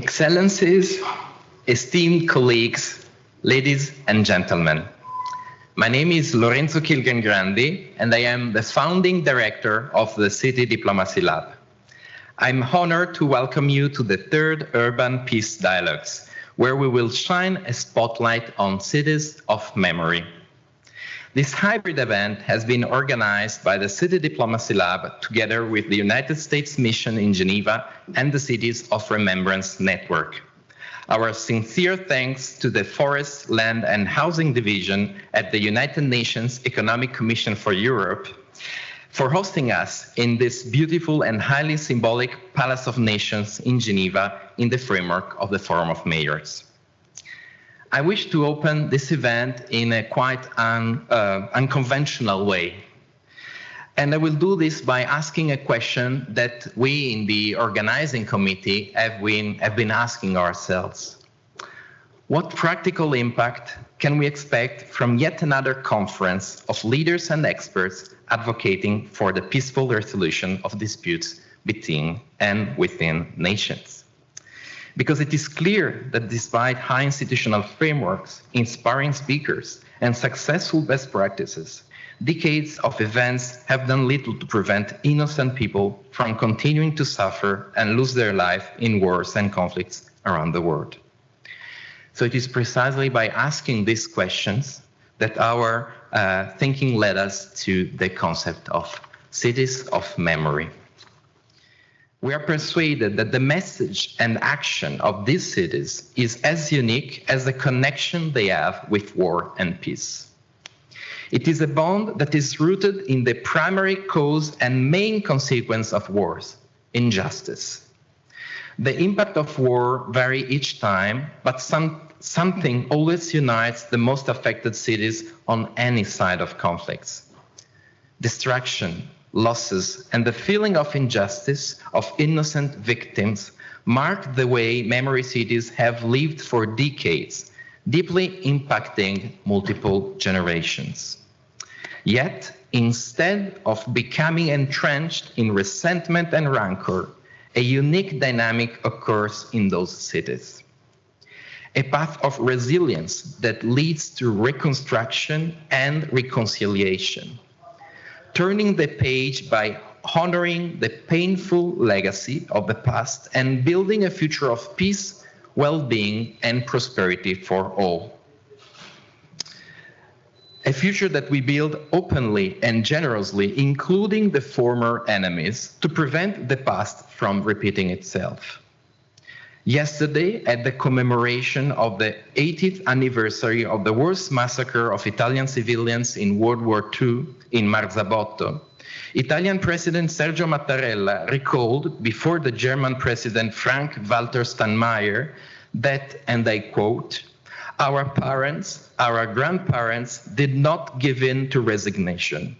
Excellencies, esteemed colleagues, ladies and gentlemen. My name is Lorenzo Kihlgren Grandi, and I am the founding director of the City Diplomacy Lab. I'm honored to welcome you to the third Urban Peace Dialogues, where we will shine a spotlight on cities of memory. This hybrid event has been organized by the City Diplomacy Lab together with the United States Mission in Geneva and the Cities of Remembrance Network. Our sincere thanks to the Forest, Land and Housing Division at the United Nations Economic Commission for Europe for hosting us in this beautiful and highly symbolic Palace of Nations in Geneva in the framework of the Forum of Mayors. I wish to open this event in a quite unconventional way. And I will do this by asking a question that we in the organizing committee have been asking ourselves. What practical impact can we expect from yet another conference of leaders and experts advocating for the peaceful resolution of disputes between and within nations? Because it is clear that despite high institutional frameworks, inspiring speakers, and successful best practices, decades of events have done little to prevent innocent people from continuing to suffer and lose their life in wars and conflicts around the world. So it is precisely by asking these questions that our thinking led us to the concept of cities of memory. We are persuaded that the message and action of these cities is as unique as the connection they have with war and peace. It is a bond that is rooted in the primary cause and main consequence of wars, injustice. The impact of war varies each time, but something always unites the most affected cities on any side of conflicts. Destruction, losses, and the feeling of injustice of innocent victims mark the way memory cities have lived for decades, deeply impacting multiple generations. Yet, instead of becoming entrenched in resentment and rancor, a unique dynamic occurs in those cities. A path of resilience that leads to reconstruction and reconciliation. Turning the page by honoring the painful legacy of the past and building a future of peace, well-being, and prosperity for all. A future that we build openly and generously, including the former enemies, to prevent the past from repeating itself. Yesterday, at the commemoration of the 80th anniversary of the worst massacre of Italian civilians in World War II in Marzabotto, Italian President Sergio Mattarella recalled before the German President Frank-Walter Steinmeier that, and I quote, "Our parents, our grandparents did not give in to resignation.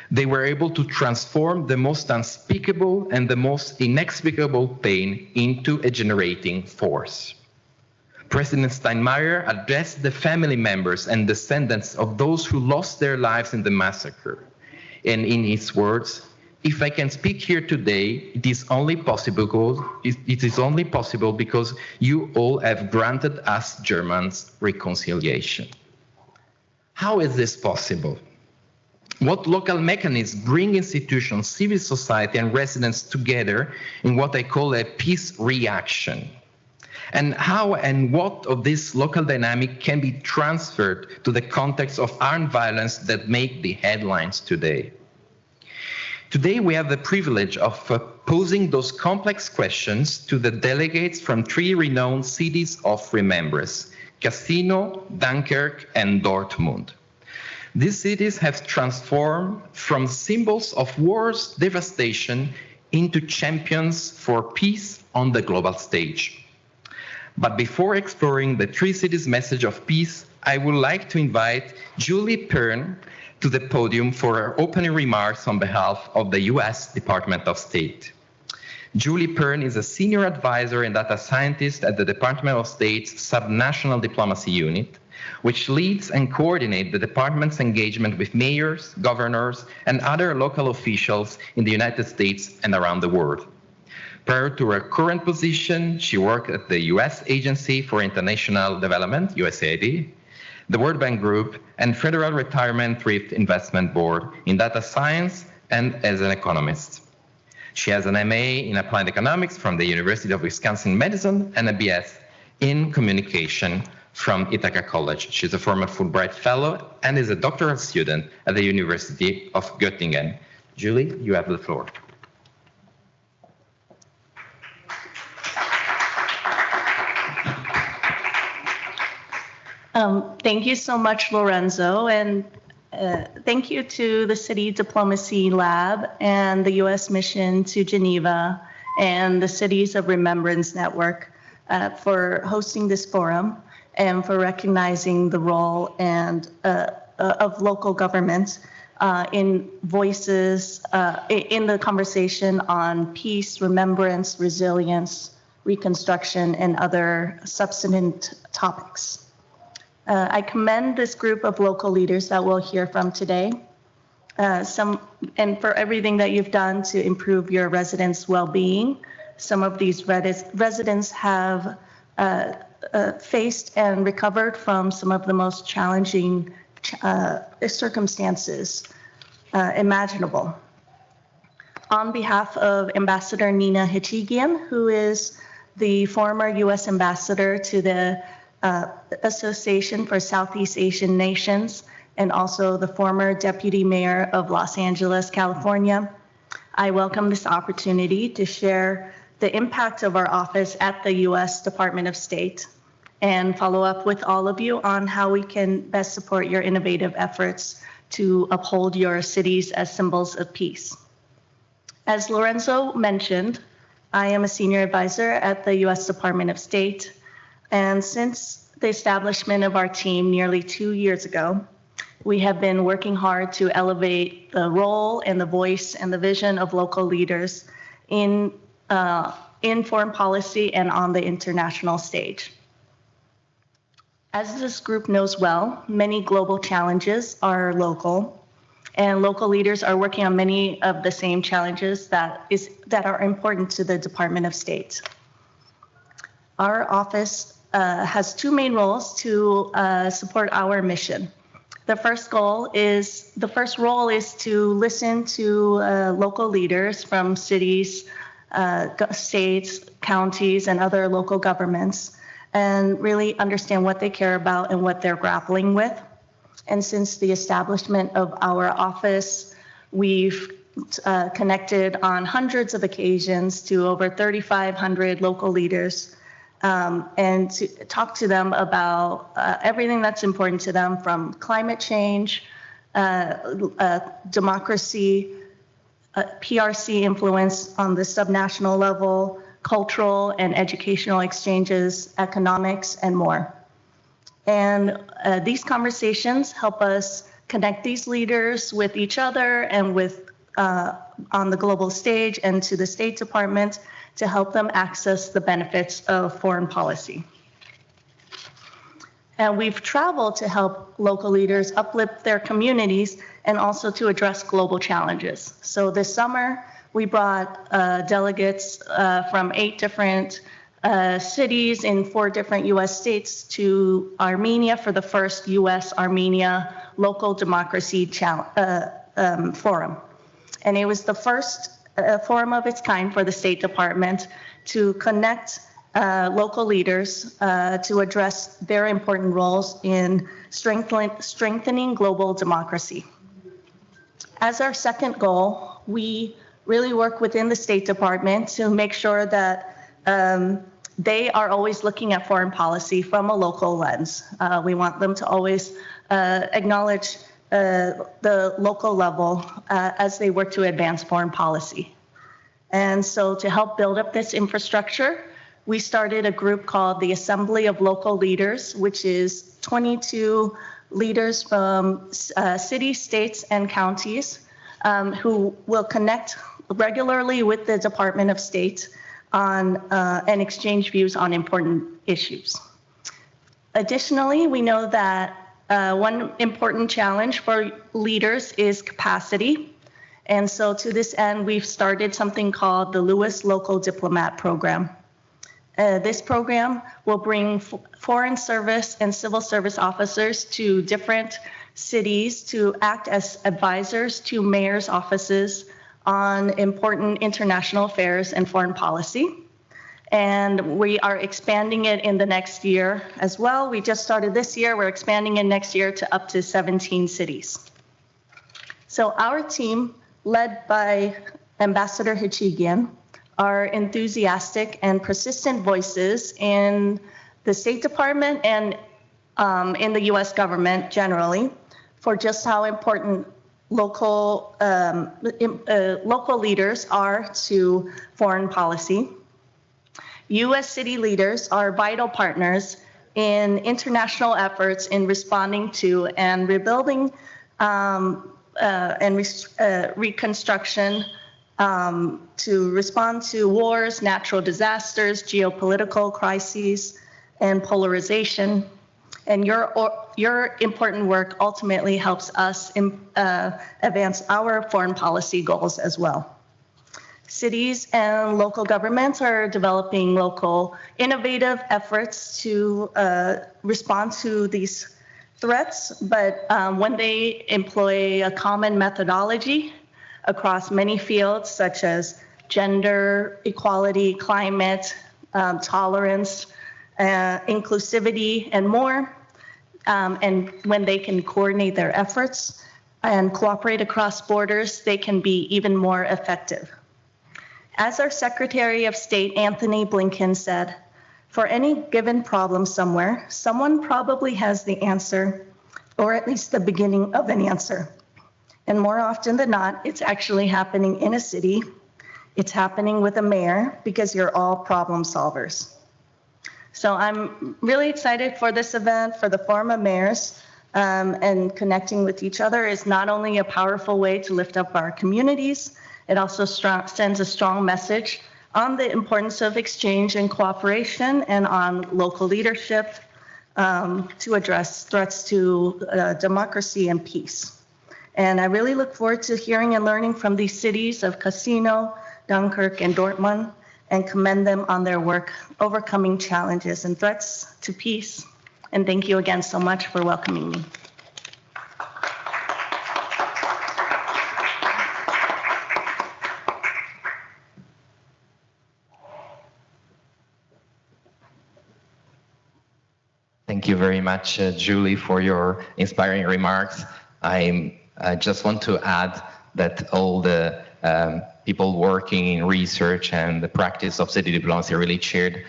They were able to transform the most unspeakable and the most inexplicable pain into a generating force." President Steinmeier addressed the family members and descendants of those who lost their lives in the massacre. And in his words, "If I can speak here today, it is only possible because you all have granted us Germans reconciliation." How is this possible? What local mechanisms bring institutions, civil society, and residents together in what I call a peace reaction? And how and what of this local dynamic can be transferred to the context of armed violence that make the headlines today? Today, we have the privilege of posing those complex questions to the delegates from three renowned cities of remembrance, Cassino, Dunkirk, and Dortmund. These cities have transformed from symbols of war's devastation into champions for peace on the global stage. But before exploring the three cities' message of peace, I would like to invite Julie Perng to the podium for her opening remarks on behalf of the US Department of State. Julie Perng is a senior advisor and data scientist at the Department of State's Subnational Diplomacy Unit, which leads and coordinates the department's engagement with mayors, governors, and other local officials in the United States and around the world. Prior to her current position, she worked at the U.S. Agency for International Development, USAID, the World Bank Group, and Federal Retirement Thrift Investment Board in data science and as an economist. She has an MA in Applied Economics from the University of Wisconsin-Madison and a BS in Communication from Ithaca College. She's a former Fulbright Fellow and is a doctoral student at the University of Göttingen. Julie, you have the floor. Thank you so much, Lorenzo, and thank you to the City Diplomacy Lab and the U.S. Mission to Geneva and the Cities of Remembrance Network for hosting this forum and for recognizing the role and of local governments in voices in the conversation on peace, remembrance, resilience, reconstruction, and other substantive topics. I commend this group of local leaders that we'll hear from today, and for everything that you've done to improve your residents' well-being. Some of these residents have faced and recovered from some of the most challenging circumstances imaginable. On behalf of Ambassador Nina Hichigian, who is the former U.S. ambassador to the Association for Southeast Asian Nations, and also the former deputy mayor of Los Angeles, California, I welcome this opportunity to share the impact of our office at the U.S. Department of State and follow up with all of you on how we can best support your innovative efforts to uphold your cities as symbols of peace. As Lorenzo mentioned, I am a senior advisor at the U.S. Department of State. And since the establishment of our team nearly 2 years ago, we have been working hard to elevate the role and the voice and the vision of local leaders in foreign policy and on the international stage. As this group knows well, many global challenges are local, and local leaders are working on many of the same challenges that are important to the Department of State. Our office has two main roles to support our mission. The first role is to listen to local leaders from cities, states, counties, and other local governments, and really understand what they care about and what they're grappling with. And since the establishment of our office, we've connected on hundreds of occasions to over 3,500 local leaders, and to talk to them about everything that's important to them, from climate change, democracy, PRC influence on the subnational level, cultural and educational exchanges, economics, and more. And these conversations help us connect these leaders with each other and with on the global stage and to the State Department to help them access the benefits of foreign policy. And we've traveled to help local leaders uplift their communities and also to address global challenges. So this summer, we brought delegates from 8 different cities in 4 different US states to Armenia for the first US-Armenia Local Democracy Forum. And it was the first forum of its kind for the State Department to connect local leaders to address their important roles in strengthening global democracy. As our second goal, we really work within the State Department to make sure that they are always looking at foreign policy from a local lens. We want them to always acknowledge the local level as they work to advance foreign policy. And so to help build up this infrastructure, we started a group called the Assembly of Local Leaders, which is 22 leaders from cities, states, and counties who will connect regularly with the Department of State on and exchange views on important issues. Additionally, we know that one important challenge for leaders is capacity. And so to this end, we've started something called the Lewis Local Diplomat Program. This program will bring foreign service and civil service officers to different cities to act as advisors to mayors' offices on important international affairs and foreign policy. And we are expanding it in the next year as well. We just started this year. We're expanding it next year to up to 17 cities. So our team, led by Ambassador Kihlgren, are enthusiastic and persistent voices in the State Department and in the US government generally for just how important local leaders are to foreign policy. US city leaders are vital partners in international efforts in responding to and rebuilding reconstruction to respond to wars, natural disasters, geopolitical crises, and polarization. And your important work ultimately helps us advance our foreign policy goals as well. Cities and local governments are developing local innovative efforts to respond to these threats, but when they employ a common methodology across many fields such as gender, equality, climate, tolerance, inclusivity, and more, and when they can coordinate their efforts and cooperate across borders, they can be even more effective. As our Secretary of State, Anthony Blinken, said, for any given problem somewhere, someone probably has the answer, or at least the beginning of an answer. And more often than not, it's actually happening in a city. It's happening with a mayor because you're all problem solvers. So I'm really excited for this event, for the Forum of Mayors, and connecting with each other is not only a powerful way to lift up our communities, it also sends a strong message on the importance of exchange and cooperation and on local leadership to address threats to democracy and peace. And I really look forward to hearing and learning from these cities of Cassino, Dunkirk, and Dortmund, and commend them on their work overcoming challenges and threats to peace. And thank you again so much for welcoming me. Thank you very much, Julie, for your inspiring remarks. I just want to add that all the people working in research and the practice of city diplomacy really cheered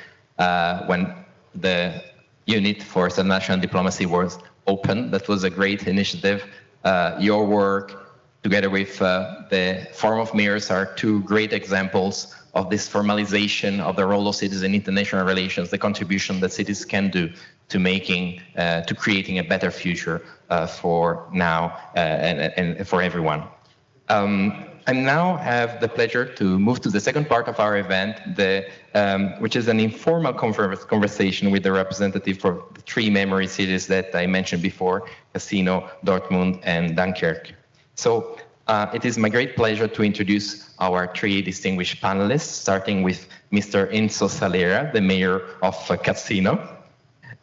when the unit for subnational diplomacy was opened. That was a great initiative. Your work, together with the Forum of Mayors, are two great examples of this formalization of the role of cities in international relations, the contribution that cities can do to creating a better future for now and for everyone. I now have the pleasure to move to the second part of our event, which is an informal conversation with the representative for the three memory cities that I mentioned before, Cassino, Dortmund, and Dunkirk. So it is my great pleasure to introduce our three distinguished panelists, starting with Mr. Enzo Salera, the mayor of Cassino.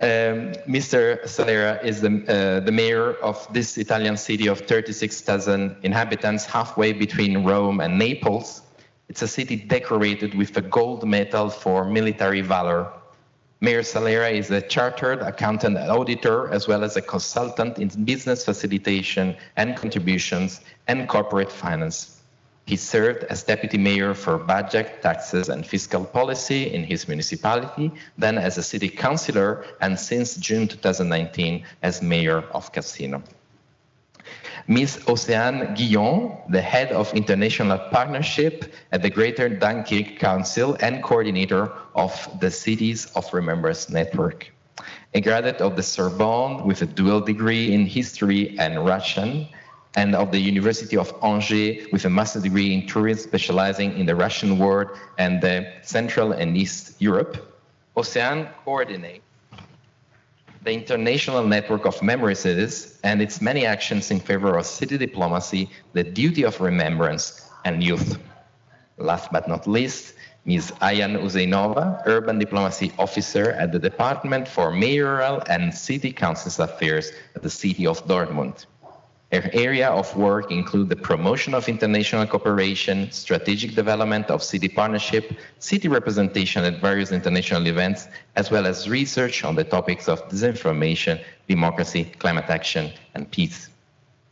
Mr. Salera is the mayor of this Italian city of 36,000 inhabitants, halfway between Rome and Naples. It's a city decorated with a gold medal for military valor. Mayor Salera is a chartered accountant and auditor, as well as a consultant in business facilitation and contributions and corporate finance. He served as deputy mayor for budget, taxes, and fiscal policy in his municipality, then as a city councillor, and since June 2019 as mayor of Cassino. Ms. Océane Guillon, the head of international partnership at the Greater Dunkirk Council and coordinator of the Cities of Remembrance Network. A graduate of the Sorbonne with a dual degree in history and Russian, and of the University of Angers with a master's degree in tourism, specializing in the Russian world and the Central and East Europe. Océane coordinates the international network of memory cities and its many actions in favor of city diplomacy, the duty of remembrance, and youth. Last but not least, Ms. Ayan Huseynova, Urban Diplomacy Officer at the Department for Mayoral and City Councils Affairs at the City of Dortmund. Her area of work includes the promotion of international cooperation, strategic development of city partnership, city representation at various international events, as well as research on the topics of disinformation, democracy, climate action, and peace.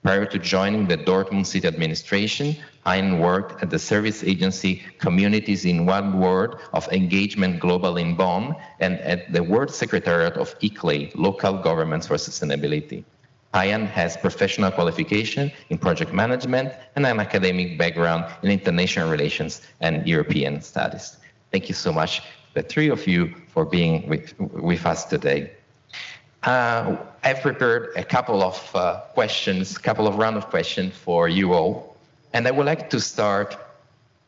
Prior to joining the Dortmund City Administration, Ayan worked at the service agency Communities in One World of Engagement Global in Bonn and at the World Secretariat of ICLE, Local Governments for Sustainability. Ayan has professional qualification in project management and an academic background in international relations and European studies. Thank you so much, the three of you, for being with us today. I've prepared a couple of questions, couple of round of questions for you all. And I would like to start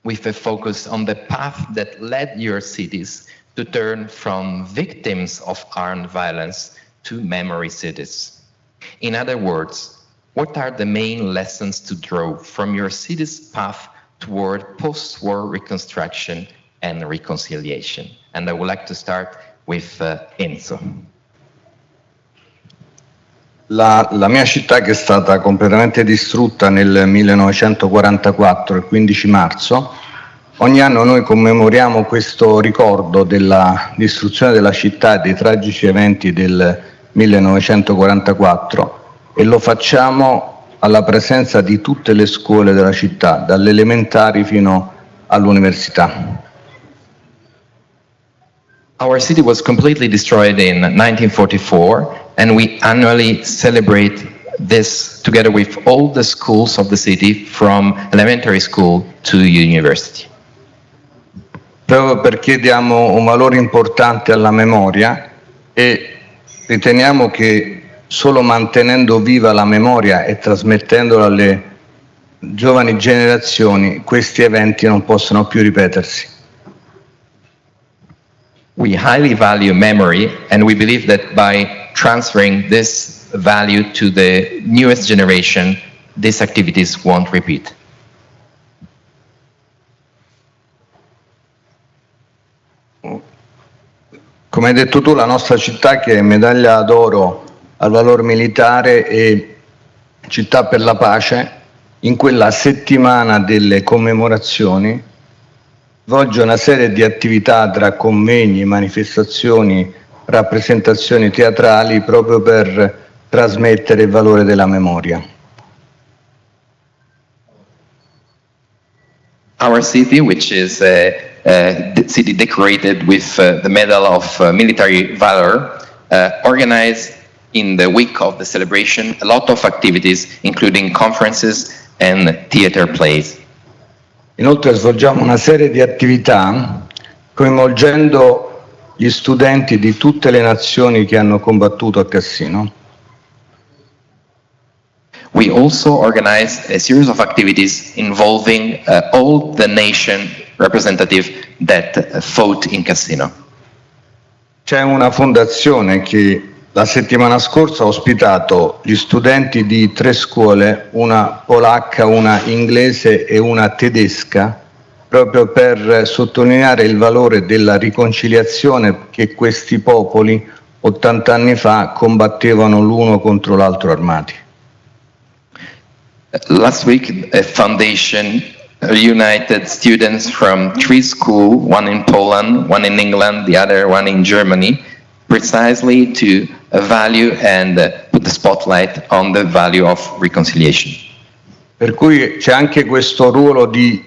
with a focus on the path that led your cities to turn from victims of armed violence to memory cities. In other words, what are the main lessons to draw from your city's path toward post-war reconstruction and reconciliation? And I would like to start with Enzo. La mia città, che è stata completamente distrutta nel 1944, il 15 marzo, ogni anno noi commemoriamo questo ricordo della distruzione della città e dei tragici eventi del 1944 e lo facciamo alla presenza di tutte le scuole della città, dalle elementari fino all'università. Our city was completely destroyed in 1944, and we annually celebrate this together with all the schools of the city, from elementary school to university. Proprio perché diamo un valore importante alla memoria e riteniamo che solo mantenendo viva la memoria e trasmettendola alle giovani generazioni, questi eventi non possono più ripetersi. We highly value memory, and we believe that by transferring this value to the newest generation, these activities won't repeat. Come hai detto tu, la nostra città, che è medaglia d'oro al valor militare e città per la pace, in quella settimana delle commemorazioni svolge una serie di attività tra convegni, manifestazioni, rappresentazioni teatrali proprio per trasmettere il valore della memoria. Our city, which is a city decorated with the Medal of Military Valor, organized in the week of the celebration a lot of activities, including conferences and theater plays. Inoltre svolgiamo una serie di attività coinvolgendo gli studenti di tutte le nazioni che hanno combattuto a Cassino. We also organized a series of activities involving all the nation representatives that fought in Cassino. C'è una fondazione che la settimana scorsa ha ospitato gli studenti di 3 scuole, una polacca, una inglese e una tedesca, proprio per sottolineare il valore della riconciliazione che questi popoli 80 anni fa combattevano l'uno contro l'altro armati. Last week, a foundation united students from 3 schools, one in Poland, one in England, the other one in Germany, precisely to value and put the spotlight on the value of reconciliation. Per cui c'è anche questo ruolo di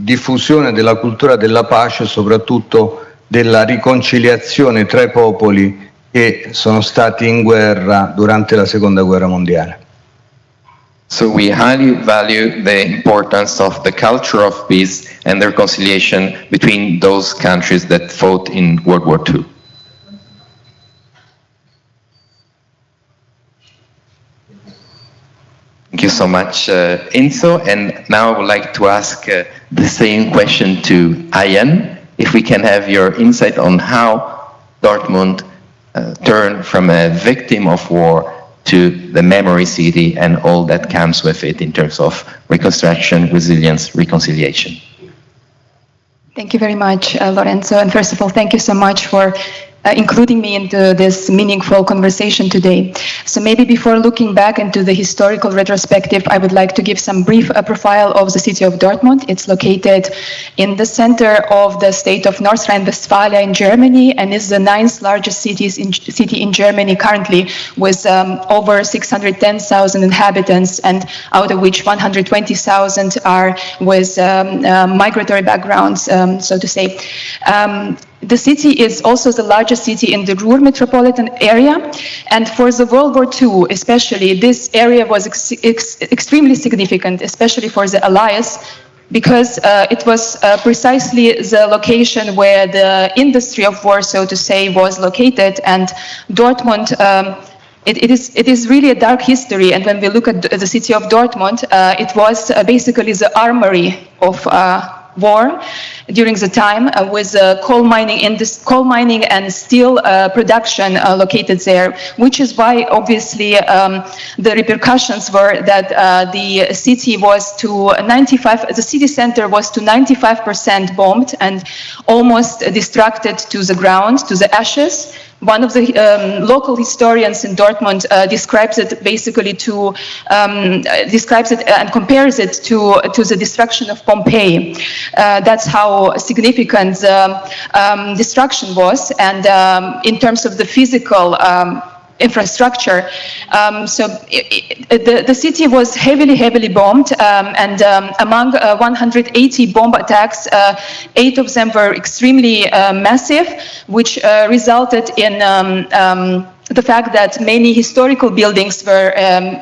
diffusione della cultura della pace, soprattutto della riconciliazione tra i popoli che sono stati in guerra durante la Seconda Guerra Mondiale. So we highly value the importance of the culture of peace and the reconciliation between those countries that fought in World War II. Thank you so much, Enzo. And now I would like to ask the same question to Ayan. If we can have your insight on how Dortmund turn from a victim of war to the memory city and all that comes with it in terms of reconstruction, resilience, reconciliation. Thank you very much, Lorenzo. And first of all, thank you so much for including me into this meaningful conversation today. So maybe before looking back into the historical retrospective, I would like to give some brief profile of the city of Dortmund. It's located in the center of the state of North Rhine-Westphalia in Germany and is the 9th largest city in Germany currently, with over 610,000 inhabitants, and out of which 120,000 are with migratory backgrounds, so to say. The city is also the largest city in the Ruhr metropolitan area, and for the World War II especially, this area was extremely significant, especially for the Allies, because it was precisely the location where the industry of war, so to say, was located, and Dortmund, it is really a dark history, and when we look at the city of Dortmund, it was basically the armory of war during the time, with coal mining and steel production located there, which is why obviously the repercussions were that the city was to 95, the city center was to 95% bombed and almost destructed to the ground, to the ashes. One of the local historians in Dortmund describes it basically to describes it and compares it to the destruction of Pompeii. That's how significant the destruction was, and in terms of the physical infrastructure. So the city was heavily bombed, and among 180 bomb attacks, 8 of them were extremely massive, which resulted in the fact that many historical buildings were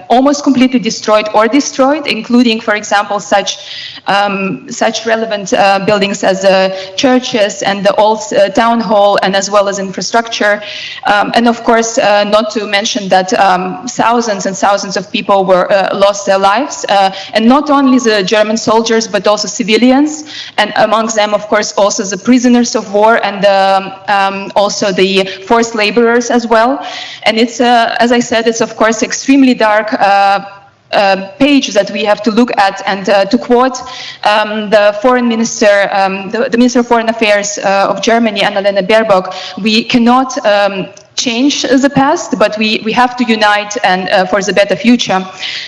almost completely destroyed, including, for example, such relevant buildings as churches and the old town hall, and as well as infrastructure. And of course, not to mention that thousands and thousands of people were lost their lives, and not only the German soldiers, but also civilians, and amongst them, of course, also the prisoners of war and also the forced laborers as well. And it's, as I said, it's of course extremely dark page that we have to look at, and to quote the foreign minister, the Minister of Foreign Affairs of Germany, Annalena Baerbock, we cannot change the past, but we have to unite and for the better future.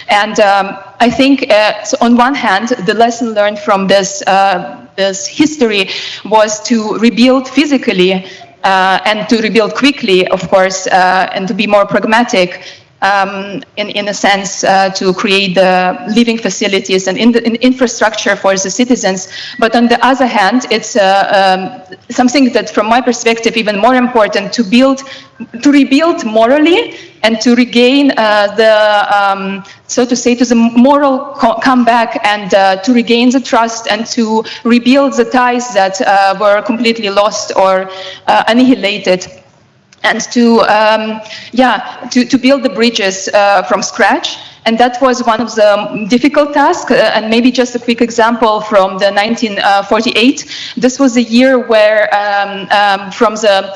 And I think, so on one hand, the lesson learned from this history was to rebuild physically, and to rebuild quickly, of course, and to be more pragmatic, in a sense, to create the living facilities and infrastructure for the citizens. But on the other hand, it's something that, from my perspective, even more important, to rebuild morally and to regain the, so to say, to the moral comeback, and to regain the trust and to rebuild the ties that were completely lost or annihilated. And to build the bridges from scratch. And that was one of the difficult tasks. And maybe just a quick example from the 1948. This was a year where, from the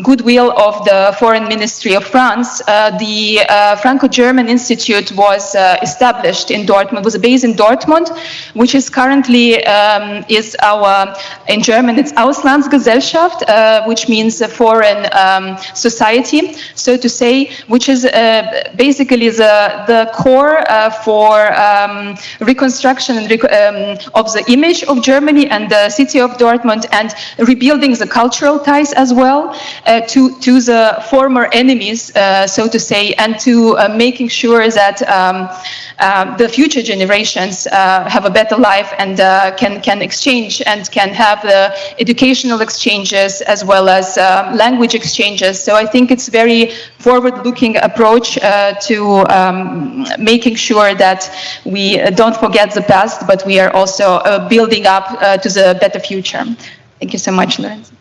goodwill of the Foreign Ministry of France, the Franco-German Institute was established in Dortmund. It was based in Dortmund, which is currently is our, in German, it's Auslandsgesellschaft, which means a foreign society, so to say, which is basically the core for reconstruction of the image of Germany and the city of Dortmund, and rebuilding the cultural ties as well to the former enemies, so to say, and to making sure that the future generations have a better life and can exchange and can have educational exchanges as well as language exchanges. So I think it's very forward-looking approach to making sure that we don't forget the past, but we are also building up to the better future. Thank you so much, Lorenzo.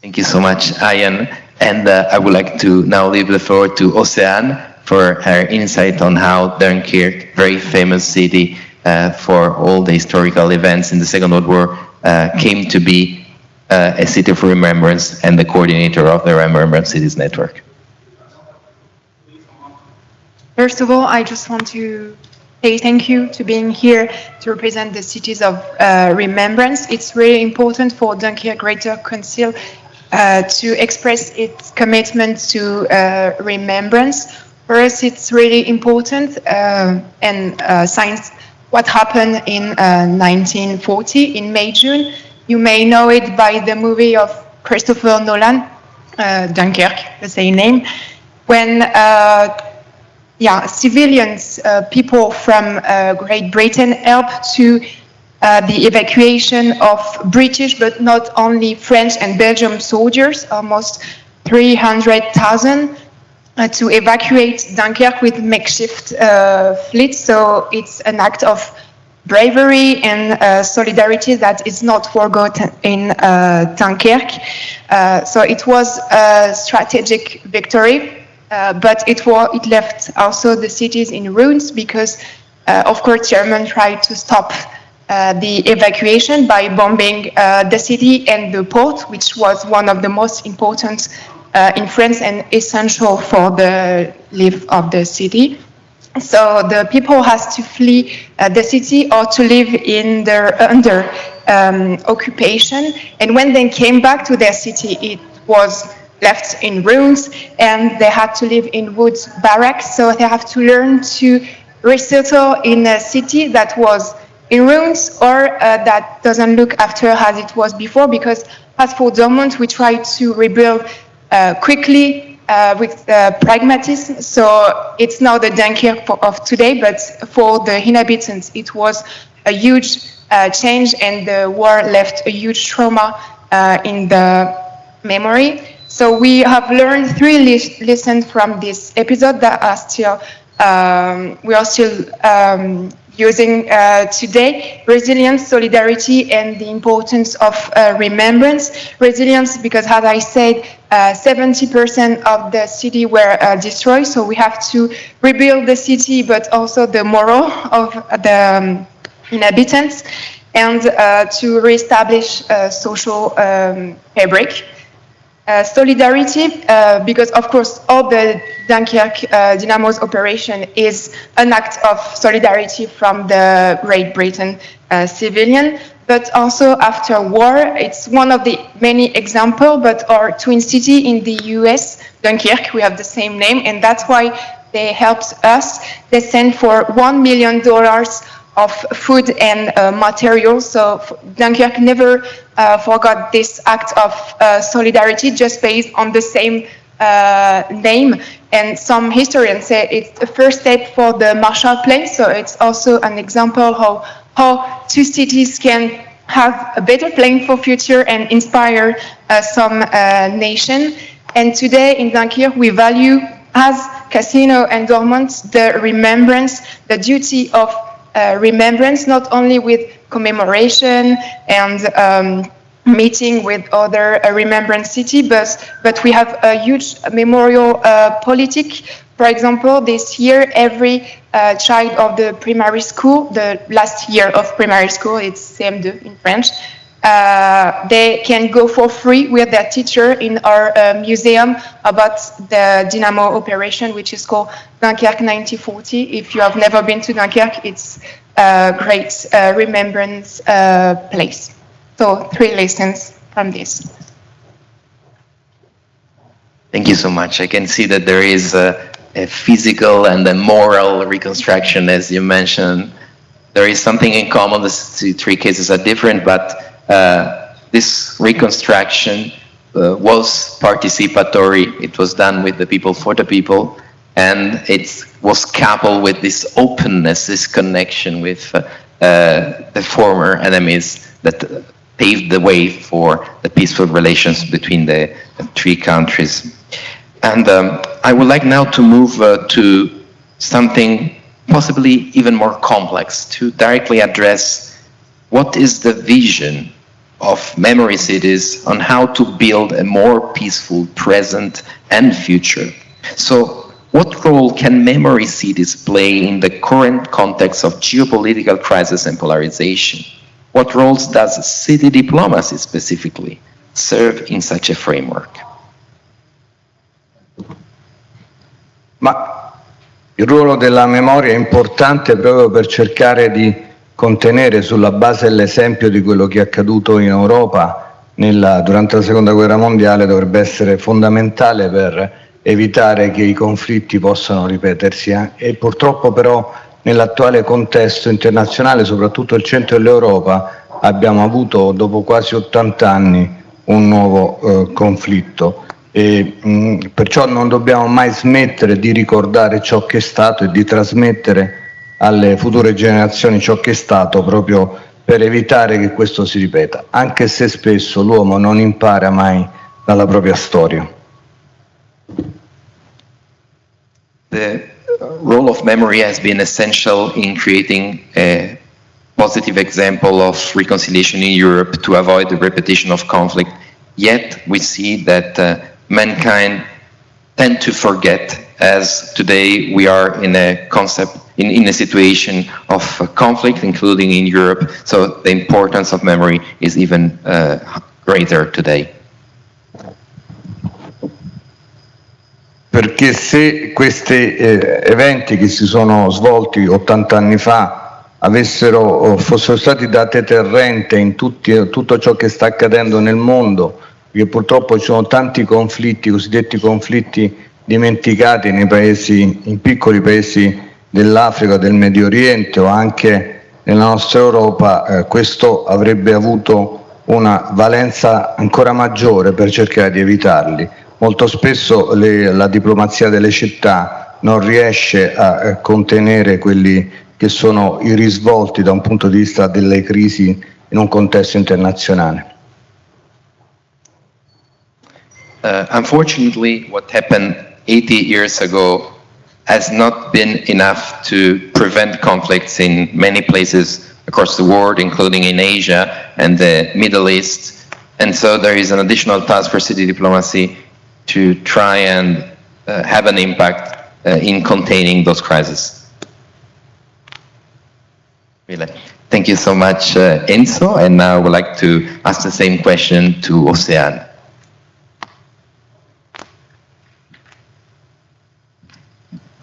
Thank you so much, Ayan. And I would like to now leave the floor to Océane for her insight on how Dunkirk, very famous city for all the historical events in the Second World War, came to be a city of remembrance and the coordinator of the Remembrance Cities Network. First of all, I just want to say thank you to being here to represent the cities of remembrance. It's really important for Dunkirk Greater Council to express its commitment to remembrance. For us, it's really important, and since what happened in 1940 in May, June, you may know it by the movie of Christopher Nolan, Dunkirk, the same name, when civilians, people from Great Britain helped to the evacuation of British, but not only French and Belgian soldiers, almost 300,000, to evacuate Dunkirk with makeshift fleets. So it's an act of bravery and solidarity that is not forgotten in Dunkirk. So it was a strategic victory, but it left also the cities in ruins because, of course, Germans tried to stop the evacuation by bombing the city and the port, which was one of the most important in France and essential for the life of the city. So the people has to flee the city or to live in under occupation. And when they came back to their city, it was left in ruins, and they had to live in woods barracks. So they have to learn to resettle in a city that was in ruins or that doesn't look after as it was before. Because as for Dortmund, we tried to rebuild quickly with pragmatism. So it's now the Dunkirk of today, but for the inhabitants, it was a huge change, and the war left a huge trauma in the memory. So we have learned 3 lessons from this episode that are still we are still using today: resilience, solidarity, and the importance of remembrance. Resilience, because as I said, 70% of the city were destroyed, so we have to rebuild the city, but also the moral of the inhabitants, and to reestablish social fabric. Solidarity, because of course all the Dunkirk Dynamo's operation is an act of solidarity from the Great Britain civilian, but also after war, it's one of the many examples, but our twin city in the US, Dunkirk, we have the same name, and that's why they helped us. They sent for $1 million of food and materials. So Dunkirk never forgot this act of solidarity, just based on the same name. And some historians say it's the first step for the Marshall Plan. So it's also an example how 2 cities can have a better plan for future and inspire some nation. And today in Dunkirk, we value, as Cassino and Dortmund, the remembrance, the duty of remembrance, not only with commemoration and meeting with other remembrance city, but we have a huge memorial politic. For example, this year, every child of the primary school, the last year of primary school, it's CM2 in French, they can go for free with their teacher in our museum about the Dynamo operation, which is called Dunkirk 1940. If you have never been to Dunkirk, it's a great remembrance place. So 3 lessons from this. Thank you so much. I can see that there is a physical and a moral reconstruction, as you mentioned. There is something in common. The 3 cases are different, but this reconstruction was participatory. It was done with the people for the people, and it was coupled with this openness, this connection with the former enemies that paved the way for the peaceful relations between the 3 countries. And I would like now to move to something possibly even more complex, to directly address what is the vision of memory cities on how to build a more peaceful present and future. So what role can memory cities play in the current context of geopolitical crisis and polarization? What roles does city diplomacy specifically serve in such a framework? Ma il ruolo della memoria è importante proprio per cercare di contenere, sulla base dell'esempio di quello che è accaduto in Europa durante la Seconda Guerra Mondiale, dovrebbe essere fondamentale per evitare che i conflitti possano ripetersi. E purtroppo però nell'attuale contesto internazionale, soprattutto il centro dell'Europa, abbiamo avuto dopo quasi 80 anni un nuovo conflitto. E perciò non dobbiamo mai smettere di ricordare ciò che è stato e di trasmettere alle future generazioni ciò che è stato, proprio per evitare che questo si ripeta, anche se spesso l'uomo non impara mai dalla propria storia. The role of memory has been essential in creating a positive example of reconciliation in Europe to avoid the repetition of conflict. Yet we see that mankind tend to forget, as today we are in a situation of conflict, including in Europe, so the importance of memory is even greater today. Perché se questi eventi che si sono svolti 80 anni fa fossero stati da deterrente in tutto ciò che sta accadendo nel mondo, perché purtroppo ci sono tanti conflitti, cosiddetti conflitti dimenticati in piccoli paesi dell'Africa, del Medio Oriente o anche nella nostra Europa, questo avrebbe avuto una valenza ancora maggiore per cercare di evitarli. Molto spesso la diplomazia delle città non riesce a contenere quelli che sono i risvolti da un punto di vista delle crisi in un contesto internazionale. Unfortunately, what happened 80 years ago has not been enough to prevent conflicts in many places across the world, including in Asia and the Middle East. And so there is an additional task for city diplomacy to try and have an impact in containing those crises. Really. Thank you so much, Enzo. And now I would like to ask the same question to Océane.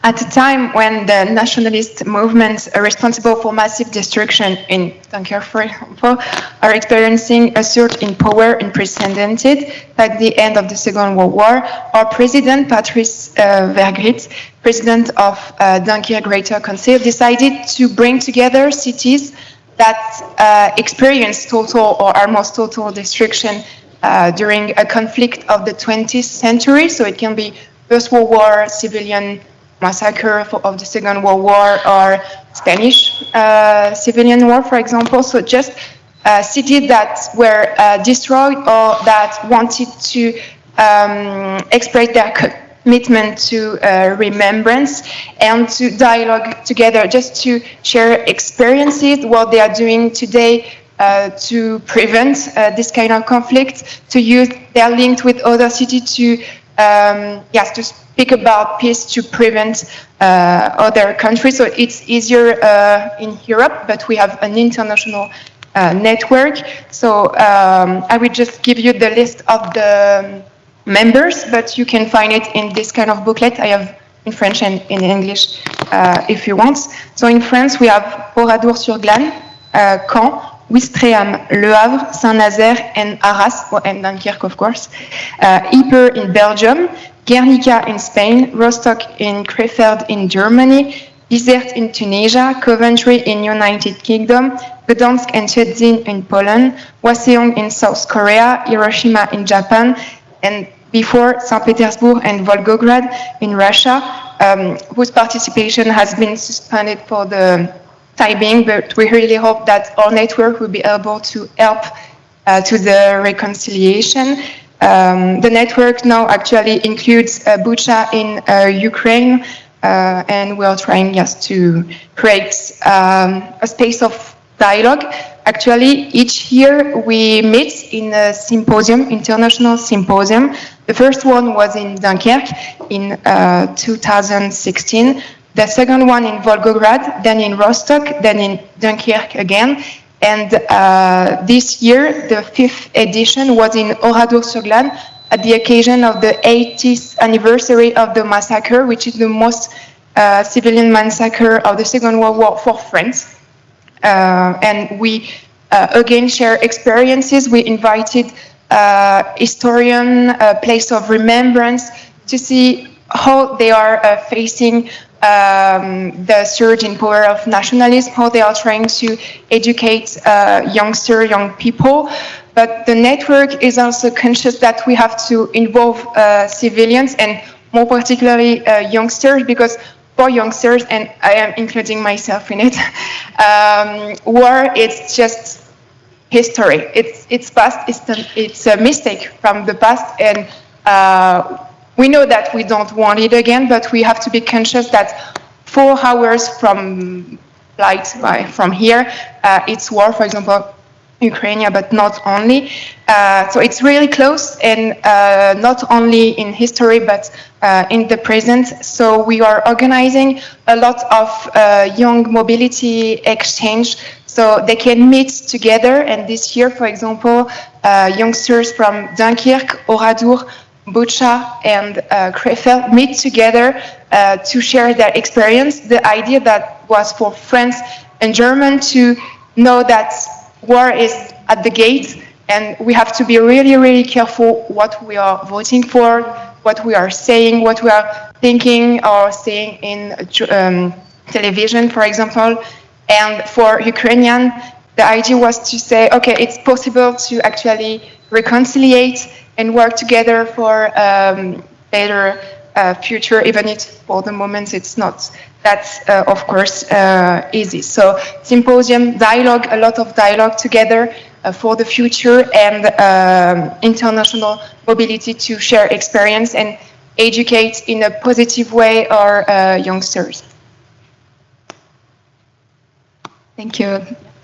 At a time when the nationalist movements responsible for massive destruction in Dunkirk, for example, are experiencing a surge in power unprecedented at the end of the Second World War, our president, Patrice Vergrit, president of Dunkirk Greater Council, decided to bring together cities that experienced total or almost total destruction during a conflict of the 20th century. So it can be First World War, civilian massacre of the Second World War, or Spanish civilian war, for example. So just cities that were destroyed or that wanted to express their commitment to remembrance and to dialogue together, just to share experiences, what they are doing today to prevent this kind of conflict, to use their link with other cities to to speak about peace, to prevent other countries. So it's easier in Europe, but we have an international network. So I will just give you the list of the members, but you can find it in this kind of booklet. I have in French and in English if you want. So in France, we have Oradour-sur-Glane, Caen, Ouistreham, Le Havre, Saint-Nazaire, and Arras, and Dunkirk, of course. Ypres in Belgium, Guernica in Spain, Rostock in Krefeld in Germany, Bizerte in Tunisia, Coventry in United Kingdom, Gdansk and Szczecin in Poland, Hwaseong in South Korea, Hiroshima in Japan, and before St. Petersburg and Volgograd in Russia, whose participation has been suspended for the time being, but we really hope that our network will be able to help to the reconciliation. The network now actually includes Bucha in Ukraine, and we are trying to create a space of dialogue. Actually, each year we meet in a symposium, international symposium. The first one was in Dunkirk in 2016. The second one in Volgograd, then in Rostock, then in Dunkirk again. And this year, the 5th edition was in Oradour-sur-Glane at the occasion of the 80th anniversary of the massacre, which is the most civilian massacre of the Second World War for France. And we again share experiences. We invited historian, place of remembrance, to see how they are facing the surge in power of nationalism, how they are trying to educate young people. But the network is also conscious that we have to involve civilians, and more particularly youngsters, because for youngsters, and I am including myself in it, war, it's just history. It's past. It's a mistake from the past, and we know that we don't want it again. But we have to be conscious that 4 hours from flight from here, it's war. For example, Ukraine, but not only. So it's really close, and not only in history, but in the present. So we are organizing a lot of young mobility exchange, so they can meet together. And this year, for example, youngsters from Dunkirk, Oradour, Bucha, and Krefeld meet together to share their experience. The idea that was for France and Germany to know that war is at the gate, and we have to be really, really careful what we are voting for, what we are saying, what we are thinking or saying in television, for example. And for Ukrainian, the idea was to say, okay, it's possible to actually reconciliate and work together for better future, even if for the moment it's not that, of course, easy. So symposium, dialogue, a lot of dialogue together for the future, and international mobility to share experience and educate in a positive way our youngsters. Thank you.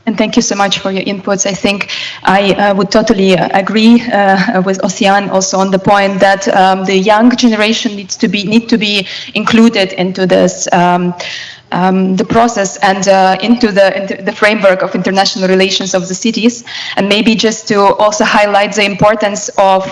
And thank you so much for your inputs. I think I would totally agree with Océane also on the point that the young generation need to be included into this the process and into the framework of international relations of the cities. And maybe just to also highlight the importance of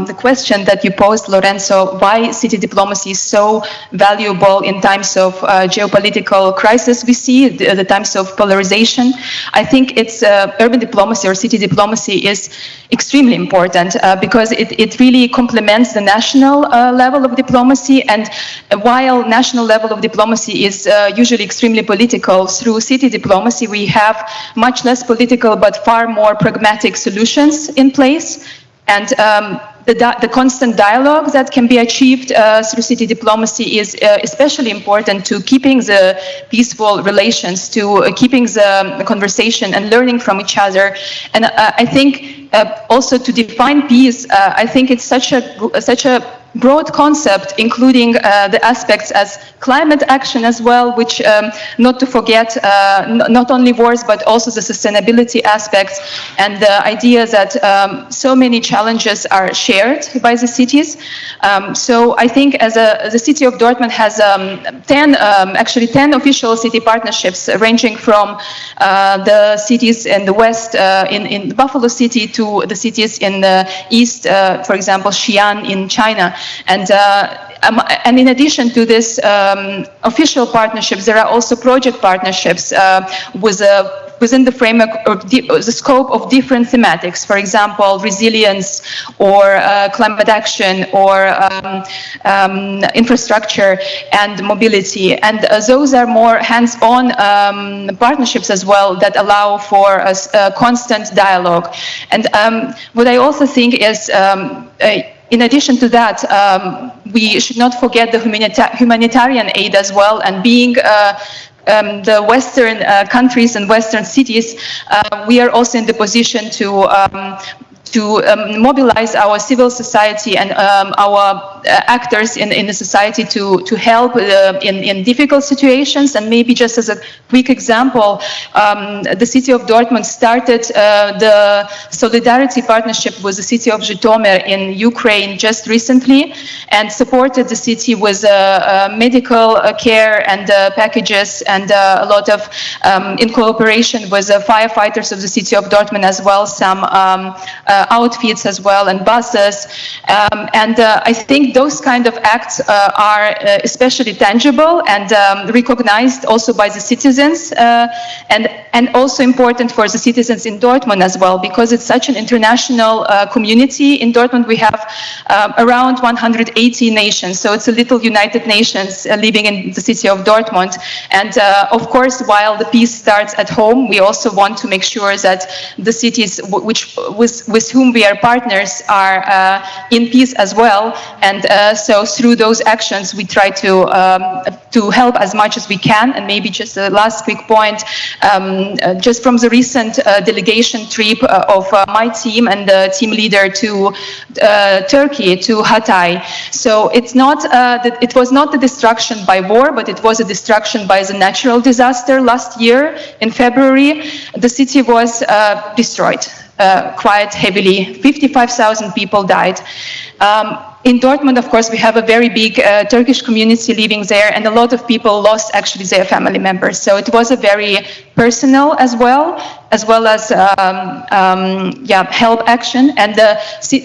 the question that you posed, Lorenzo, why city diplomacy is so valuable in times of geopolitical crisis we see, the times of polarization. I think it's urban diplomacy or city diplomacy is extremely important because it really complements the national level of diplomacy. And while national level of diplomacy is usually extremely political, through city diplomacy we have much less political but far more pragmatic solutions in place. And the constant dialogue that can be achieved through city diplomacy is especially important to keeping the peaceful relations, to keeping the conversation and learning from each other. And I think also to define peace, I think it's such a broad concept, including the aspects as climate action as well, which not to forget, not only wars, but also the sustainability aspects and the idea that so many challenges are shared by the cities. So I think as the city of Dortmund has 10 official city partnerships ranging from the cities in the west, in Buffalo City, to the cities in the east, for example, Xi'an in China. And in addition to this official partnerships, there are also project partnerships within the framework of the scope of different thematics. For example, resilience or climate action or infrastructure and mobility. And those are more hands-on partnerships as well that allow for a constant dialogue. And what I also think is in addition to that, we should not forget the humanitarian aid as well. And being the Western countries and Western cities, we are also in the position to mobilize our civil society and our actors in the society to help in difficult situations. And maybe just as a quick example, the city of Dortmund started the solidarity partnership with the city of Zhytomyr in Ukraine just recently, and supported the city with medical care and packages, and a lot of in cooperation with the firefighters of the city of Dortmund as well, some outfits as well and buses, and I think those kind of acts are especially tangible and recognized also by the citizens, and also important for the citizens in Dortmund as well, because it's such an international community. In Dortmund we have around 180 nations, so it's a little United Nations living in the city of Dortmund. And of course, while the peace starts at home, we also want to make sure that the cities with whom we are partners are in peace as well. And so through those actions, we try to help as much as we can. And maybe just a last quick point, just from the recent delegation trip of my team and the team leader to Turkey, to Hatay. So it's not it was not the destruction by war, but it was a destruction by the natural disaster last year in February. The city was destroyed quite heavily. 55,000 people died. In Dortmund, of course, we have a very big Turkish community living there, and a lot of people lost actually their family members. So it was a very personal as well as help action. And the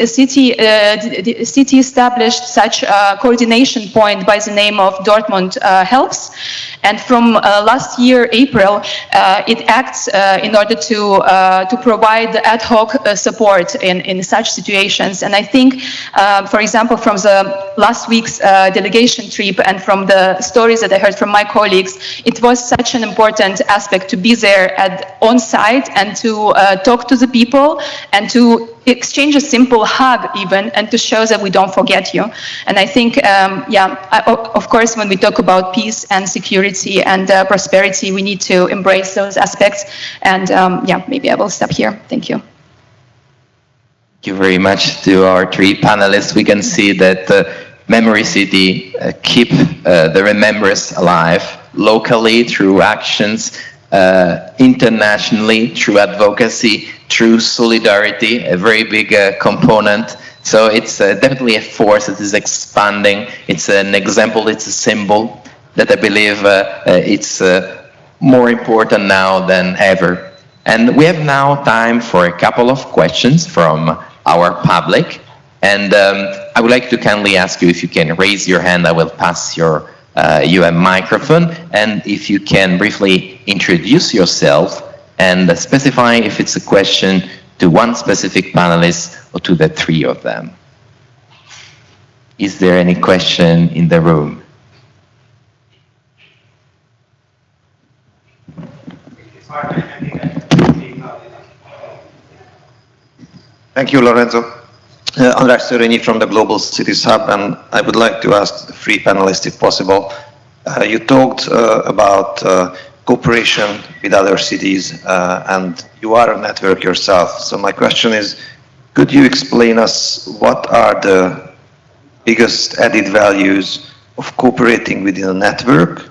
city established such a coordination point by the name of Dortmund Helps. And from last year, April, it acts in order to provide ad hoc support in such situations. And I think, for example, from the last week's delegation trip and from the stories that I heard from my colleagues, it was such an important aspect to be there on site and to talk to the people and to exchange a simple hug even, and to show that we don't forget you. And I think, of course, when we talk about peace and security and prosperity, we need to embrace those aspects. And maybe I will stop here. Thank you. Thank you very much to our three panelists. We can see that Memory City keep the remembrance alive locally through actions, internationally through advocacy, through solidarity, a very big component. So it's definitely a force that is expanding. It's an example, it's a symbol that I believe it's more important now than ever. And we have now time for a couple of questions from our public. And I would like to kindly ask you if you can raise your hand. I will pass you a microphone. And if you can briefly introduce yourself and specify if it's a question to one specific panelist or to the three of them. Is there any question in the room? Thank you, Lorenzo. Andrea Sereni from the Global Cities Hub, and I would like to ask the three panelists, if possible. You talked about cooperation with other cities, and you are a network yourself. So my question is, could you explain us what are the biggest added values of cooperating within a network,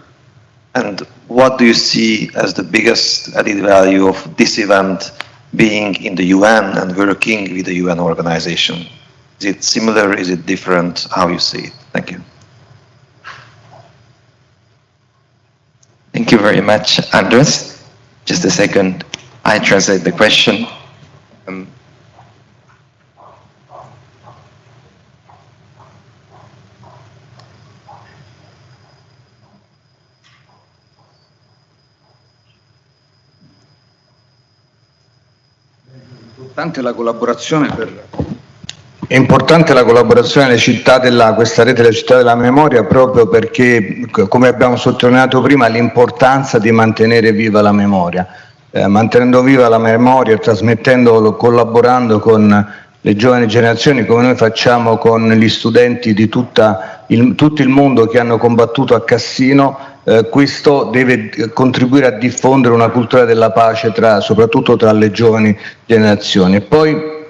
and what do you see as the biggest added value of this event being in the UN and working with the UN organization? Is it similar? Is it different? How you see it? Thank you. Thank you very much, Andres. Just a second, I translate the question. È importante la collaborazione delle città questa rete delle città della memoria, proprio perché, come abbiamo sottolineato prima, l'importanza di mantenere viva la memoria. Mantenendo viva la memoria, trasmettendo, collaborando con le giovani generazioni, come noi facciamo con gli studenti di tutto il mondo che hanno combattuto a Cassino, questo deve contribuire a diffondere una cultura della pace soprattutto tra le giovani generazioni. E poi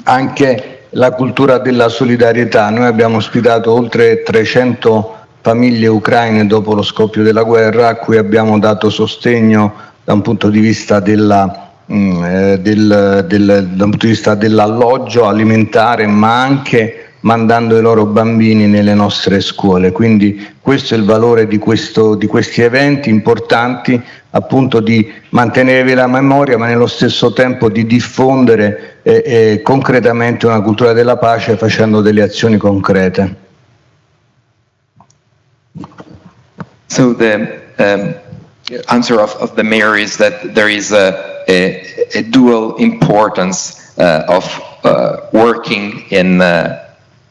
anche la cultura della solidarietà. Noi abbiamo ospitato oltre 300 famiglie ucraine dopo lo scoppio della guerra, a cui abbiamo dato sostegno da un punto di vista dell'alloggio alimentare, ma anche mandando i loro bambini nelle nostre scuole. Quindi questo è il valore di questi eventi importanti, appunto di mantenere la memoria, ma nello stesso tempo di diffondere concretamente una cultura della pace facendo delle azioni concrete. So the answer of the mayor is that there is a dual importance of working in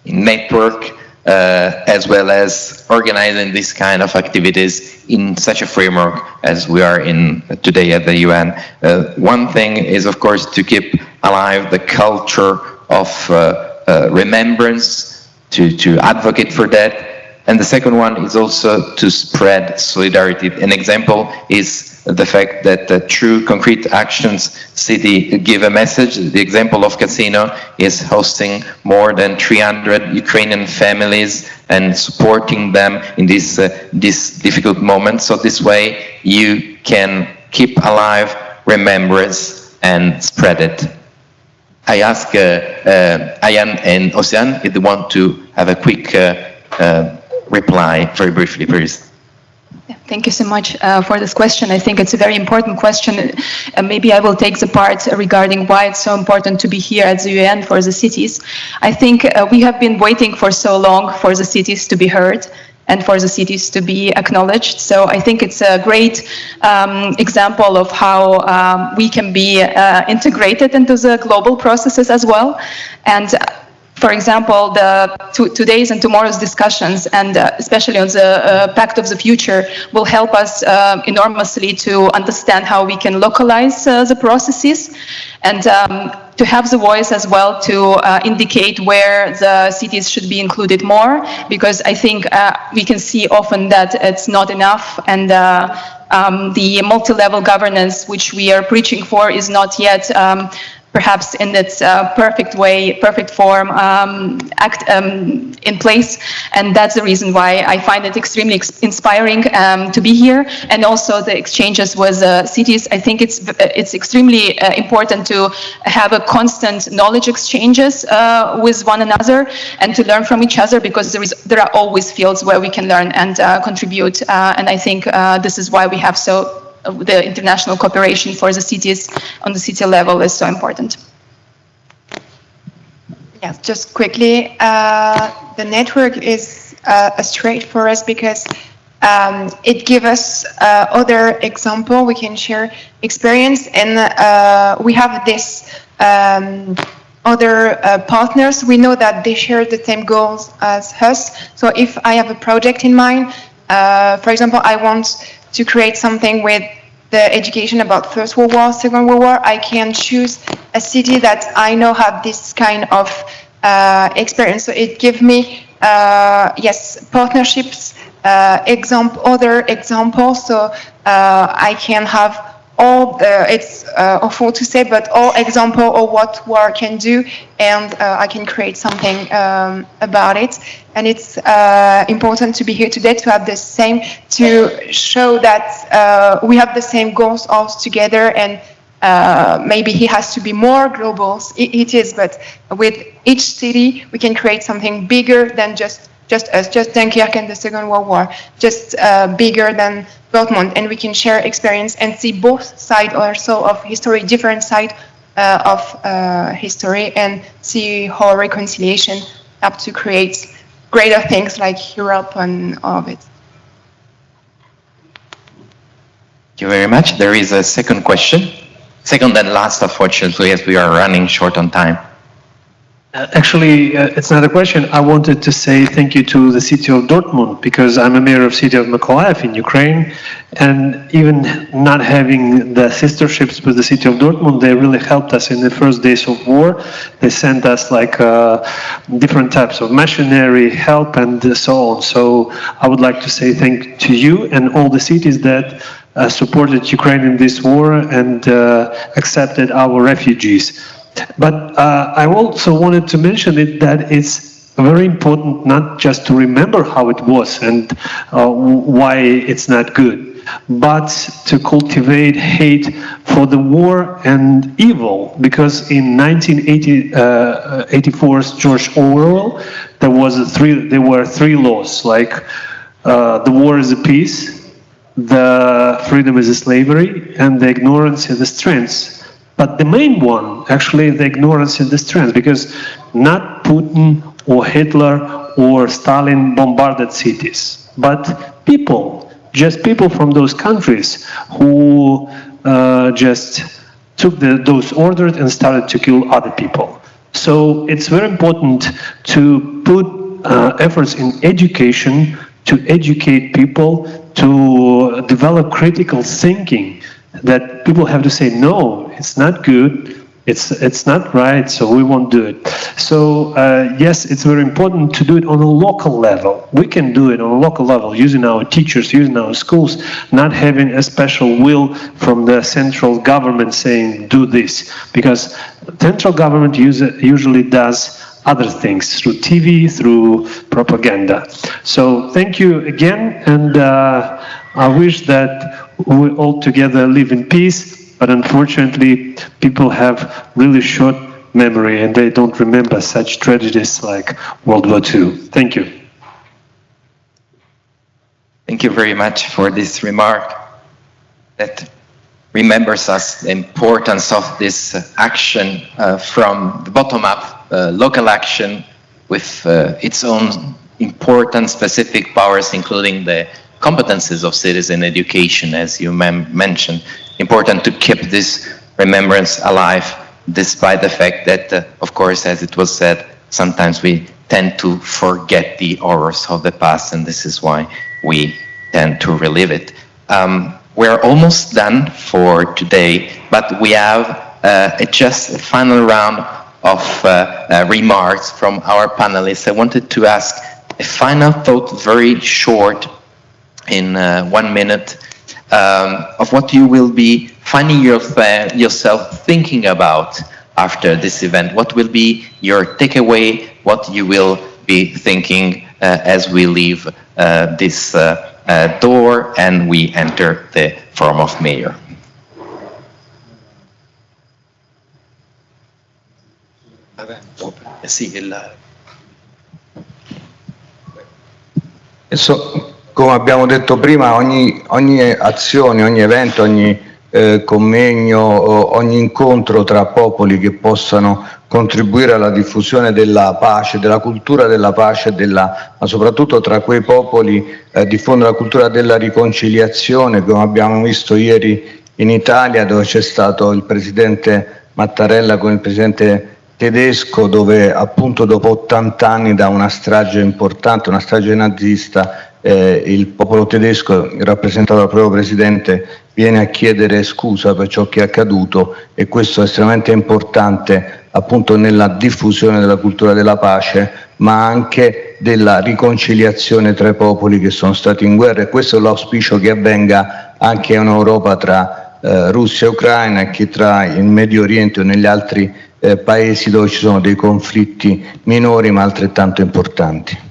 network as well as organizing this kind of activities in such a framework as we are in today at the UN. One thing is, of course, to keep alive the culture of remembrance, to advocate for that. And the second one is also to spread solidarity. An example is the fact that through concrete actions, city give a message. The example of Cassino is hosting more than 300 Ukrainian families and supporting them in this difficult moment. So this way you can keep alive remembrance and spread it. I ask Ayan and Océane if they want to have a quick reply very briefly, please. Thank you so much for this question. I think it's a very important question. Maybe I will take the part regarding why it's so important to be here at the UN for the cities. I think we have been waiting for so long for the cities to be heard and for the cities to be acknowledged. So I think it's a great example of how we can be integrated into the global processes as well. And for example, today's and tomorrow's discussions, and especially on the Pact of the Future, will help us enormously to understand how we can localize the processes, and to have the voice as well to indicate where the cities should be included more, because I think we can see often that it's not enough, and the multi-level governance which we are preaching for is not yet perhaps in its perfect way, perfect form, in place. And that's the reason why I find it extremely inspiring to be here. And also the exchanges with cities. I think it's extremely important to have a constant knowledge exchanges with one another and to learn from each other, because there are always fields where we can learn and contribute. And I think this is why we have the international cooperation for the cities on the city level is so important. Yes, just quickly, the network is a straight for us because it gives us other example. We can share experience, and we have this other partners. We know that they share the same goals as us. So if I have a project in mind, for example, I want to create something with the education about First World War, Second World War, I can choose a city that I know have this kind of experience. So it gives me, yes, partnerships, other examples. So I can have all it's awful to say, but all example of what war can do, and I can create something about it. And it's important to be here today to have the same, to show that we have the same goals all together, and maybe he has to be more global. It is, but with each city we can create something bigger than just us, just Dunkirk and the Second World War, just bigger than Dortmund, and we can share experience and see both sides also of history, different side of history, and see how reconciliation help to create greater things like Europe and all of it. Thank you very much. There is a second question. Second and last, unfortunately, as we are running short on time. Actually, it's not a question. I wanted to say thank you to the city of Dortmund, because I'm a mayor of city of Mykolaiv in Ukraine, and even not having the sisterships with the city of Dortmund, they really helped us in the first days of war. They sent us like different types of machinery, help, and so on. So I would like to say thank you to you and all the cities that supported Ukraine in this war and accepted our refugees. But I also wanted to mention it that it's very important not just to remember how it was and why it's not good, but to cultivate hate for the war and evil. Because in 1984's George Orwell, there were three laws, like the war is a peace, the freedom is a slavery, and the ignorance is the strength. But the main one, actually, the ignorance is the strength, because not Putin or Hitler or Stalin bombarded cities, but people, just people from those countries who just took those orders and started to kill other people. So it's very important to put efforts in education, to educate people, to develop critical thinking, that people have to say, no, it's not good, it's not right, so we won't do it. So yes, it's very important to do it on a local level. We can do it on a local level using our teachers, using our schools, not having a special will from the central government saying do this, because central government usually does other things through TV, through propaganda. So thank you again, and I wish that we all together live in peace, but unfortunately people have really short memory and they don't remember such tragedies like World War II. Thank you. Thank you very much for this remark that remembers us the importance of this action from the bottom up, local action with its own important specific powers, including the competences of citizen education, as you mentioned. Important to keep this remembrance alive, despite the fact that, of course, as it was said, sometimes we tend to forget the horrors of the past, and this is why we tend to relive it. We're almost done for today, but we have just a final round of remarks from our panelists. I wanted to ask a final thought, very short, in 1 minute, of what you will be finding yourself thinking about after this event. What will be your takeaway, what you will be thinking as we leave this door and we enter the Forum of Mayor. Adesso, come abbiamo detto prima, ogni azione, ogni evento, ogni convegno, ogni incontro tra popoli che possano contribuire alla diffusione della pace, della cultura della pace, ma soprattutto tra quei popoli diffondere la cultura della riconciliazione, come abbiamo visto ieri in Italia, dove c'è stato il presidente Mattarella con il presidente tedesco, dove appunto dopo 80 anni da una strage importante, una strage nazista, il popolo tedesco, rappresentato dal proprio presidente, viene a chiedere scusa per ciò che è accaduto, e questo è estremamente importante appunto nella diffusione della cultura della pace, ma anche della riconciliazione tra i popoli che sono stati in guerra, e questo è l'auspicio che avvenga anche in Europa tra Russia e Ucraina, e che tra il Medio Oriente o negli altri paesi dove ci sono dei conflitti minori ma altrettanto importanti.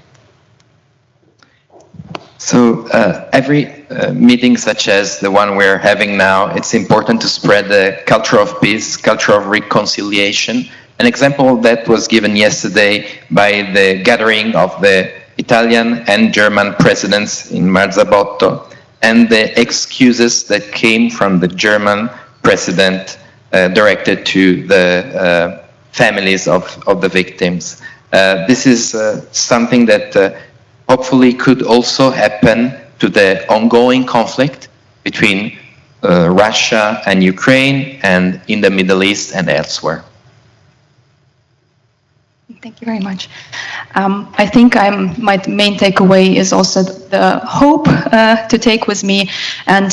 So every meeting such as the one we're having now, it's important to spread the culture of peace, culture of reconciliation. An example that was given yesterday by the gathering of the Italian and German presidents in Marzabotto, and the excuses that came from the German president directed to the families of the victims. This is something that hopefully could also happen to the ongoing conflict between Russia and Ukraine, and in the Middle East and elsewhere. Thank you very much. I think my main takeaway is also the hope to take with me, and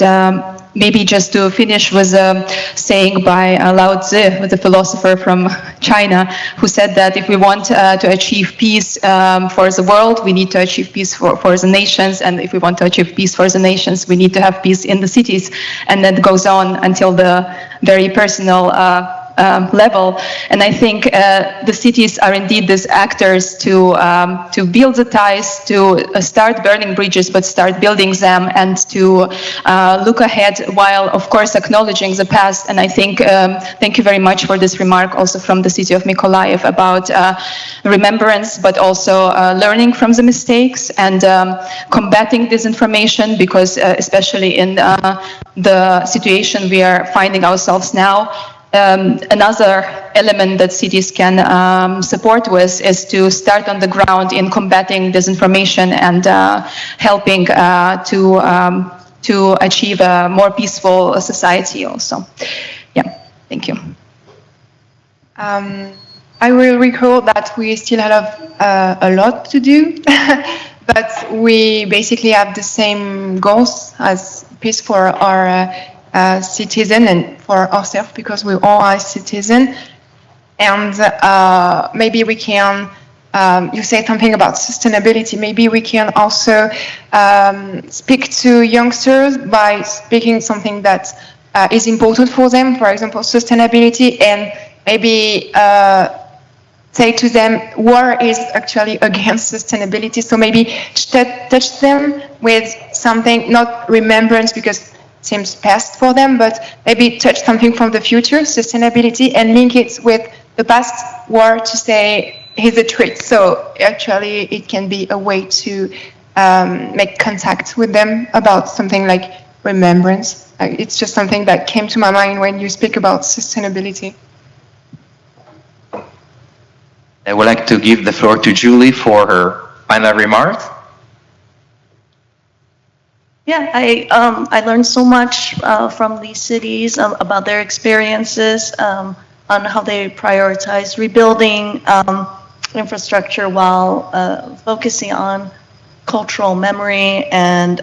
maybe just to finish with a saying by Lao Tzu, the philosopher from China, who said that if we want to achieve peace for the world, we need to achieve peace for the nations, and if we want to achieve peace for the nations, we need to have peace in the cities. And that goes on until the very personal level. And I think the cities are indeed these actors to build the ties, to start burning bridges, but start building them, and to look ahead while, of course, acknowledging the past. And I think, thank you very much for this remark also from the city of Mykolaiv about remembrance, but also learning from the mistakes and combating disinformation, because especially in the situation we are finding ourselves now, another element that cities can support with is to start on the ground in combating disinformation and helping to achieve a more peaceful society also. Yeah, thank you. I will recall that we still have a lot to do, but we basically have the same goals as peace for our citizen and for ourselves, because we all are citizens. And maybe we can, you say something about sustainability, maybe we can also speak to youngsters by speaking something that is important for them, for example, sustainability, and maybe say to them, war is actually against sustainability. So maybe touch them with something, not remembrance, because seems past for them, but maybe touch something from the future, sustainability, and link it with the past war to say here's a treat. So actually it can be a way to make contact with them about something like remembrance. It's just something that came to my mind when you speak about sustainability. I would like to give the floor to Julie for her final remarks. Yeah, I learned so much from these cities about their experiences, on how they prioritize rebuilding infrastructure while focusing on cultural memory and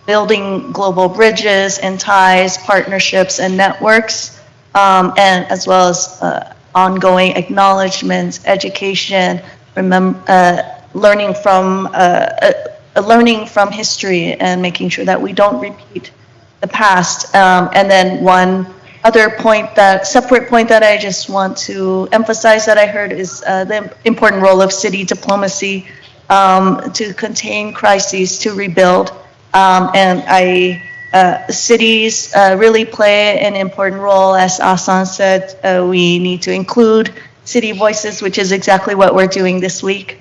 building global bridges and ties, partnerships and networks, and as well as ongoing acknowledgments, education, learning from history and making sure that we don't repeat the past. And then one other separate point that I just want to emphasize that I heard is the important role of city diplomacy to contain crises, to rebuild. And cities really play an important role. As Asan said, we need to include city voices, which is exactly what we're doing this week.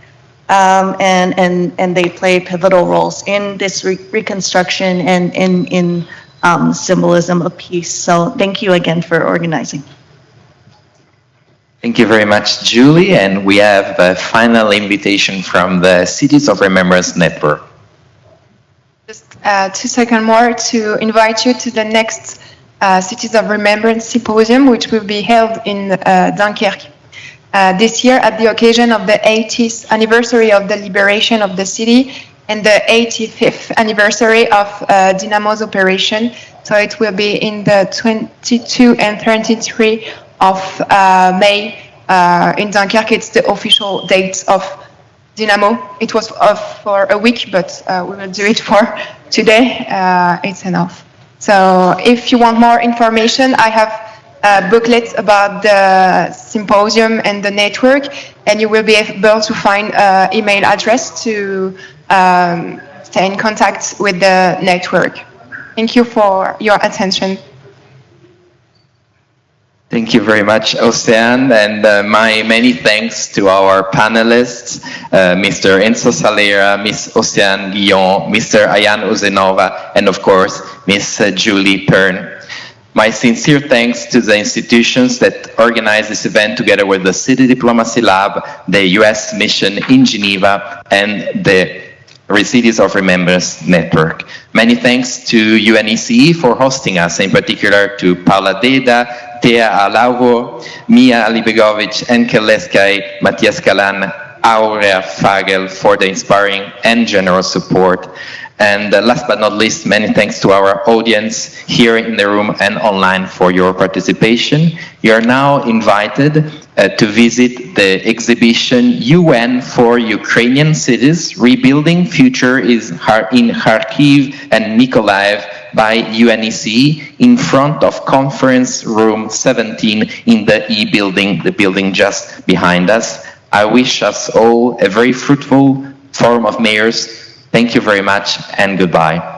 And they play pivotal roles in this reconstruction and in symbolism of peace. So thank you again for organizing. Thank you very much, Julie. And we have a final invitation from the Cities of Remembrance Network. Just 2 seconds more to invite you to the next Cities of Remembrance Symposium, which will be held in Dunkirk. This year at the occasion of the 80th anniversary of the liberation of the city and the 85th anniversary of Dynamo's operation. So it will be in the 22 and 23 of May in Dunkirk. It's the official date of Dynamo. It was off for a week, but we will do it for today. It's enough. So if you want more information, I have booklets about the symposium and the network, and you will be able to find an email address to stay in contact with the network. Thank you for your attention. Thank you very much, Océane, and my many thanks to our panelists, Mr. Enzo Salera, Ms. Océane Guillon, Mr. Ayan Huseynova, and of course, Ms. Julie Perng. My sincere thanks to the institutions that organized this event together with the City Diplomacy Lab, the US Mission in Geneva, and the Cities of Remembrance Network. Many thanks to UNECE for hosting us, in particular to Paula Deda, Thea Alauvo, Mia Alibegovic, Enkel Leskay, Matthias Kalan, Aurea Fagel for the inspiring and generous support. And last but not least, many thanks to our audience here in the room and online for your participation. You are now invited to visit the exhibition UN for Ukrainian Cities, Rebuilding Future is in Kharkiv and Mykolaiv by UNECE in front of conference room 17 in the E building, the building just behind us. I wish us all a very fruitful Forum of Mayors. Thank you very much and goodbye.